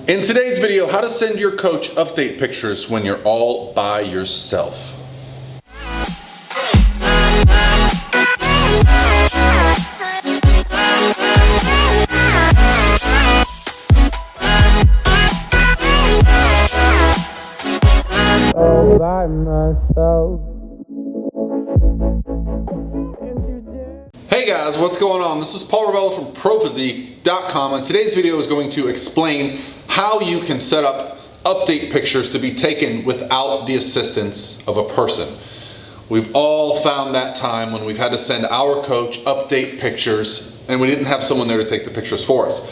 In today's video, how to send your coach update pictures when you're all by yourself. All by myself. Hey guys, what's going on? This is Revelia from Physique.com, and today's video is going to explain how you can set up update pictures to be taken without the assistance of a person. We've all found that time when we've had to send our coach update pictures and we didn't have someone there to take the pictures for us.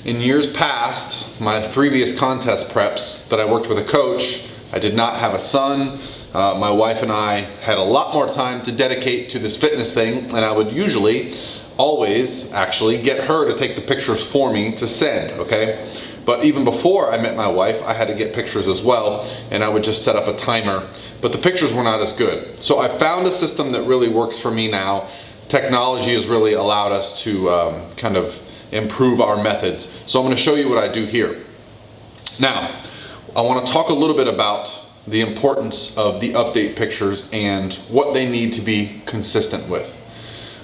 In years past, my previous contest preps that I worked with a coach, I did not have a son. My wife and I had a lot more time to dedicate to this fitness thing, and I would usually, always actually, get her to take the pictures for me to send, okay? But even before I met my wife, I had to get pictures as well, and I would just set up a timer, but the pictures were not as good. So I found a system that really works for me now. Technology has really allowed us to kind of improve our methods. So I'm going to show you what I do here. Now, I want to talk a little bit about the importance of the update pictures and what they need to be consistent with.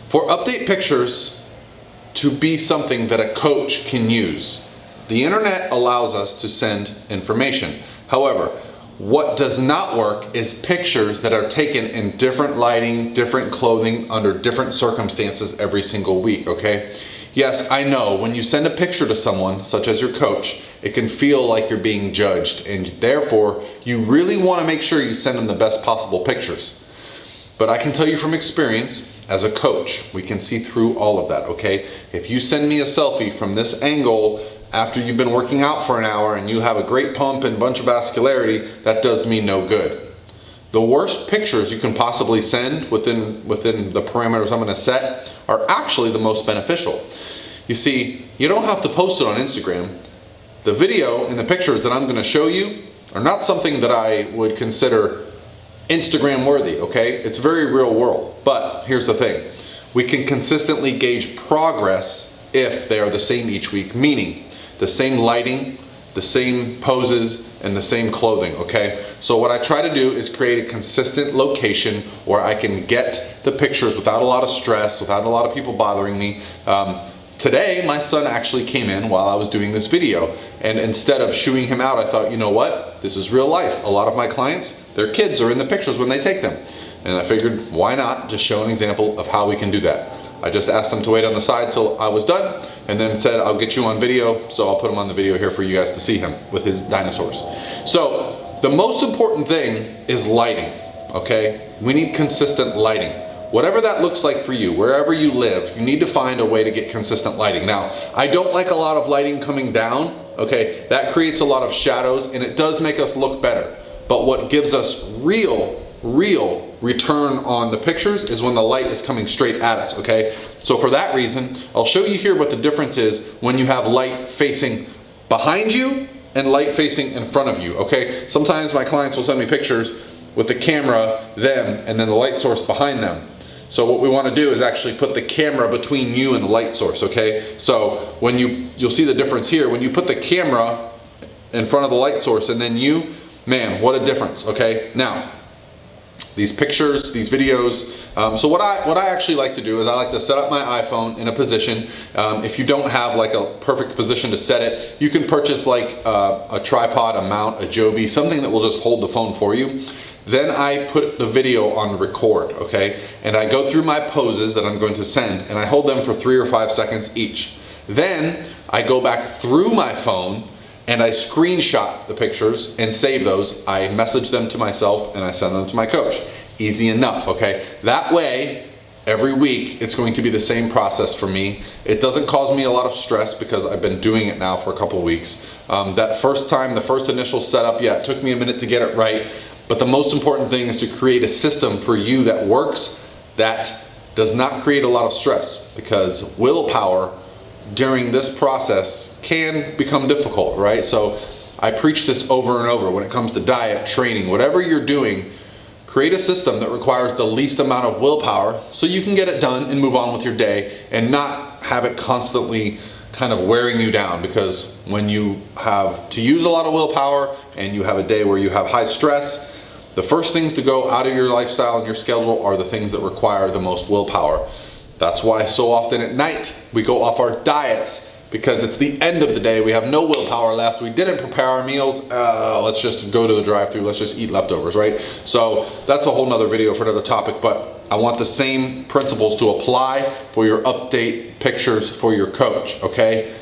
For update pictures to be something that a coach can use, the internet allows us to send information. However, what does not work is pictures that are taken in different lighting, different clothing, under different circumstances every single week, okay? Yes, I know when you send a picture to someone, such as your coach, it can feel like you're being judged, and therefore you really want to make sure you send them the best possible pictures. But I can tell you from experience, as a coach, we can see through all of that, okay? If you send me a selfie from this angle after you've been working out for an hour and you have a great pump and bunch of vascularity, that does me no good. The worst pictures you can possibly send within the parameters I'm going to set are actually the most beneficial. You see, you don't have to post it on Instagram. The video and the pictures that I'm going to show you are not something that I would consider Instagram worthy, okay? It's very real world. But here's the thing. We can consistently gauge progress if they are the same each week, meaning the same lighting, the same poses, and the same clothing, okay? So what I try to do is create a consistent location where I can get the pictures without a lot of stress, without a lot of people bothering me. Today, my son actually came in while I was doing this video, and instead of shooing him out, I thought, you know what? This is real life. A lot of my clients, their kids are in the pictures when they take them. And I figured, why not just show an example of how we can do that? I just asked him to wait on the side till I was done, and then said, I'll get you on video, so I'll put him on the video here for you guys to see him with his dinosaurs. So, the most important thing is lighting, okay? We need consistent lighting. Whatever that looks like for you, wherever you live, you need to find a way to get consistent lighting. Now, I don't like a lot of lighting coming down, okay? That creates a lot of shadows, and it does make us look better. But what gives us real return on the pictures is when the light is coming straight at us, okay? So for that reason, I'll show you here what the difference is when you have light facing behind you and light facing in front of you, okay? Sometimes my clients will send me pictures with the camera, them, and then the light source behind them. So what we want to do is actually put the camera between you and the light source, okay? So when you'll see the difference here. When you put the camera in front of the light source and then you, man, what a difference, okay? Now, these pictures, these videos. So what I actually like to do is I like to set up my iPhone in a position. If you don't have like a perfect position to set it, you can purchase like a tripod, a mount, a Joby, something that will just hold the phone for you. Then I put the video on record, okay? And I go through my poses that I'm going to send, and I hold them for 3 or 5 seconds each. Then I go back through my phone and I screenshot the pictures and save those. I message them to myself and I send them to my coach. Easy enough, okay? That way, every week, it's going to be the same process for me. It doesn't cause me a lot of stress because I've been doing it now for a couple of weeks. That first time, the first initial setup, yeah, it took me a minute to get it right. But the most important thing is to create a system for you that works, that does not create a lot of stress, because willpower during this process can become difficult, right? So I preach this over and over when it comes to diet, training, whatever you're doing. Create a system that requires the least amount of willpower so you can get it done and move on with your day and not have it constantly kind of wearing you down, because when you have to use a lot of willpower and you have a day where you have high stress, the first things to go out of your lifestyle and your schedule are the things that require the most willpower. That's why so often at night we go off our diets, because it's the end of the day, we have no willpower left, we didn't prepare our meals, let's just go to the drive-thru, let's just eat leftovers, right? So that's a whole nother video for another topic, but I want the same principles to apply for your update pictures for your coach, okay?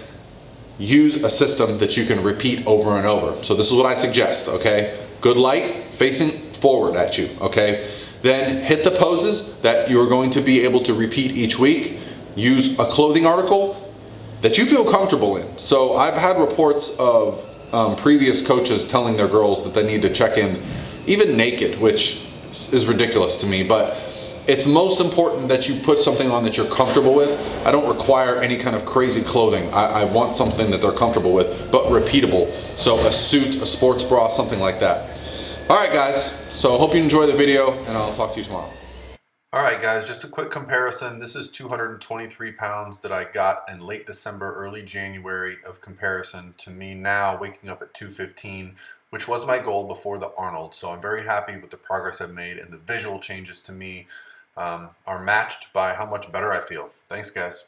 Use a system that you can repeat over and over. So this is what I suggest, okay? Good light facing forward at you, okay? Then hit the poses that you're going to be able to repeat each week. Use a clothing article that you feel comfortable in. So I've had reports of previous coaches telling their girls that they need to check in even naked, which is ridiculous to me, but it's most important that you put something on that you're comfortable with. I don't require any kind of crazy clothing. I want something that they're comfortable with, but repeatable. So a suit, a sports bra, something like that. All right, guys, so I hope you enjoy the video, and I'll talk to you tomorrow. All right, guys, just a quick comparison. This is 223 pounds that I got in late December, early January of comparison to me now waking up at 215, which was my goal before the Arnold. So I'm very happy with the progress I've made, and the visual changes to me are matched by how much better I feel. Thanks, guys.